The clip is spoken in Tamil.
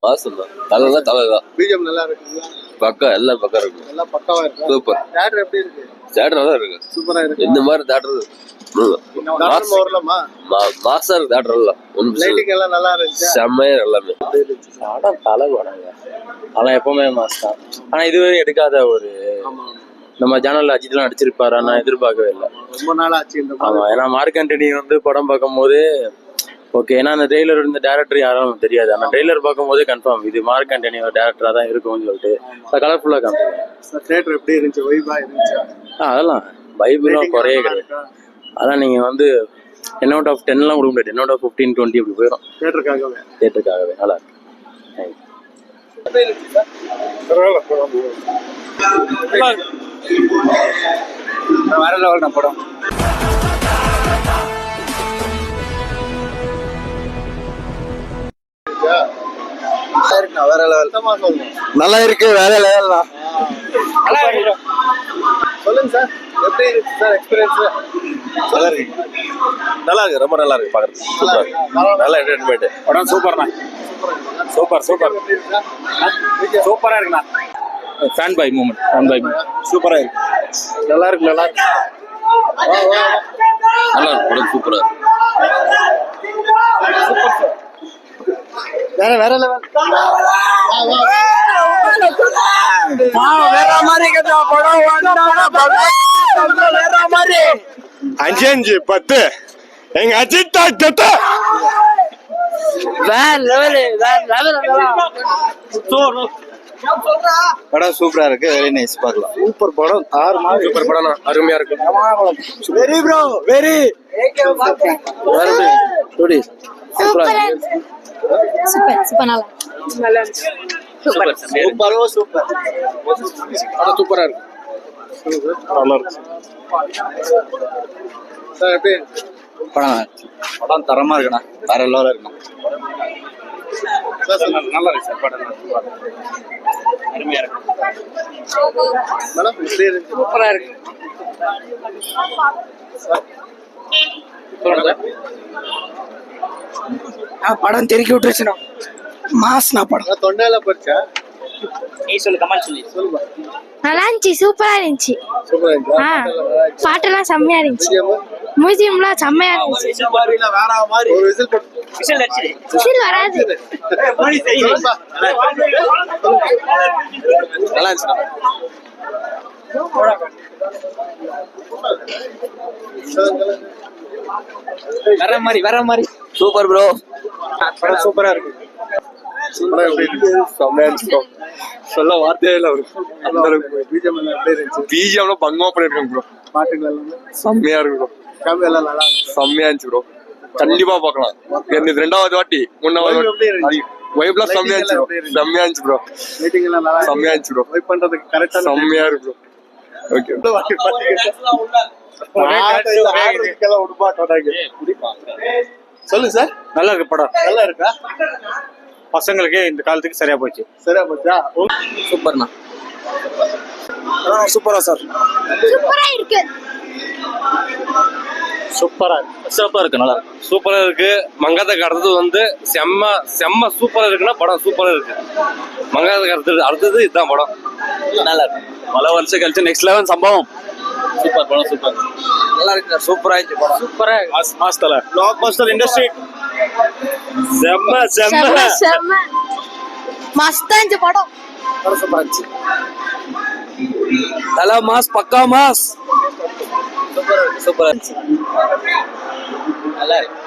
மாசம் தான். தலைதான் தலைதான். பிஜிஎம் நல்லா இருக்குங்களா? பக்கா எல்லாம் பக்கம் இருக்கு. எல்லாம் பக்காவா இருக்கு. சூப்பர். தியேட்டர் எப்படி இருக்கு? தியேட்டர் நல்லா இருக்கு. சூப்பரா இருக்கு. இந்த மாதிரி தியேட்டர் வரலாமா? மாசா இருக்கு தியேட்டர் எல்லாம். லைட்டிங் எல்லாம் நல்லா இருந்துச்சு. செம்மையா எல்லாமே. படம் தலை படங்க. ஆனா எப்பவுமே மாஸ் தான். ஆனா இதுவரை எடுக்காத ஒரு நம்ம சேனல்ல அஜித்லாம் நடிச்சிருப்பாரு. நான் எதிர்பார்க்கவே இல்லை. ரொம்ப நாள் ஆச்சு இந்த படம். ஆமா, ஏன்னா மார்க் ஆண்டனி வந்து படம் பார்க்கும்போது ஓகே, ஏன்னா அந்த ட்ரெய்லர் இந்த டேரக்டர் யாரும் தெரியாது. ஆனா ட்ரெய்லர் பார்க்கும்போதே கன்ஃபார்ம் இது மார்க் ஆண்டனி டேரக்டரா தான் இருக்கும்னு சொல்லிட்டு கலர்ஃபுல்லா காமிப்பாங்க. தியேட்டர் எப்படி இருந்துச்சு? வைபா இருந்துச்சு? அதெல்லாம் வைப்லாம் குறையே கிடையாது. அதான் நீங்க வந்து 10 out of 10 எல்லாம் கொடுக்க முடியாது. 10 out of 15, 20 இப்படி போயிடும். தியேட்டருக்காகவே நல்லா இருக்கு. வேற லெவல் படம். வேற லெவல். நல்லா இருக்கு. வேற லெவல் தான். சொல்லுங்க சார், எப்படி இருக்கு சார் எக்ஸ்பீரியன்ஸ்? நல்லா இருக்கு. நல்லா இருக்கு. ரொம்ப நல்லா இருக்கு பாக்குறதுக்கு. நல்ல என்டர்டைன்மெண்ட். படம் சூப்பர்ண்ணா. சூப்பர் சூப்பர் சூப்பரா இருக்குண்ணா. Fanboy moment. Fanboy சூப்பரா இருக்கு. நல்லா இருக்கு. நல்லா இருக்கு. நல்லா இருக்கு. படம் சூப்பரா இருக்கு. வேற வேற லெவல். வேற மாதிரி வேற மாதிரி 5-5-10 எங்க அஜித் டாக்டர் வேற லெவல். படம் சூப்பரா இருக்கு. Very nice. பார்க்கலாம். சூப்பர் படம். சூப்பர் படம். அருமையா இருக்கு. Very bro very super super நல்லா சூப்பர் சூப்பர். படம் சூப்பரா இருக்கு. நல்லா இருக்கு சார். எப்படி படம் தரமா இருக்குண்ணா. வேற லெவலா இருக்குண்ணா. நல்லா இருக்கு சார். படம் அருமையா இருக்கு. மேடம் எப்படி இருக்கு? சூப்பரா இருக்கு. படம் தெருக்கி விட்டுருச்சுண்ணா. மாஸ்னா படம். தொண்டையில போச்சா? நீ சொல்லு, கமல் சொல்லி சொல்லுமா. நல்லா இருந்துச்சு. சூப்பரா இருந்துச்சு. சூப்பரா இருக்கு. பாட்டெல்லாம் செம்மையா இருந்துச்சு. மியூசியம்லாம் செம்மையா இருந்துச்சு. ஒரு விசில் போட்டு விசில் வராது. நல்லா இருந்துச்சு. வேற மாதிரி சூப்பர் ப்ரோ. படம் சூப்பரா இருக்கு. செம்மையா இருந்துச்சு. சொல்ல வார்த்தையே இல்ல. பிஜிஎம் எல்லாம் எப்படி இருந்துச்சு? பிஜிஎம்ல பங்கமா பண்ணிருக்காங்க ப்ரோ. பாட்டுகள் எல்லாம் செம்மையா இருக்கு ப்ரோ. காமெடி எல்லாம் நல்லா இருக்கு. செம்மையா இருந்துச்சு ப்ரோ. கண்டிப்பா பாக்கலாம். இது 2வது வாட்டி 3வது வாட்டி வைப்லாம் செம்மையா இருந்துச்சு ப்ரோ. செம்மையா இருந்துச்சு ப்ரோ. மீட்டிங் எல்லாம் நல்லா செம்மையா இருந்துச்சு ப்ரோ. வைப் பண்றதுக்கு கரெக்டா செம்மையா இருக்கு ப்ரோ. ஓகே. சொல்லுங்க சார். நல்லா இருக்கு படம். நல்லா இருக்கா? பசங்களுக்கு இந்த காலத்துக்கு சரியா போச்சு. சரியா போச்சா? சூப்பர்ண்ணா. சூப்பரா சார். சூப்பரா இருக்கு. சூப்பரா இருக்கு. நல்லா இருக்கு. சூப்பரா இருக்கு. மங்காத்தக்கு அடுத்தது வந்து செம்ம சூப்பரா இருக்குன்னா படம் சூப்பரா இருக்கு. மங்காத்தக்கு அடுத்தது இதுதான் படம். நல்லா இருக்கு. பல வருஷம் கழிச்சு நெக்ஸ்ட் லெவல் சம்பவம். சூப்பர் படம். சூப்பர் நல்லா இருக்கு. சூப்பரா இருந்துச்சு படம். சூப்பரா மாஸ்டர் பிளாக் பஸ்டர் இண்டஸ்ட்ரி. செம்ம செம்ம மஸ்தா இருந்துச்சு படம். சூப்பரா இருந்துச்சு. தல மாஸ் பக்கா மாஸ். சூப்பரா இருந்துச்சு. நல்லா இருக்கு.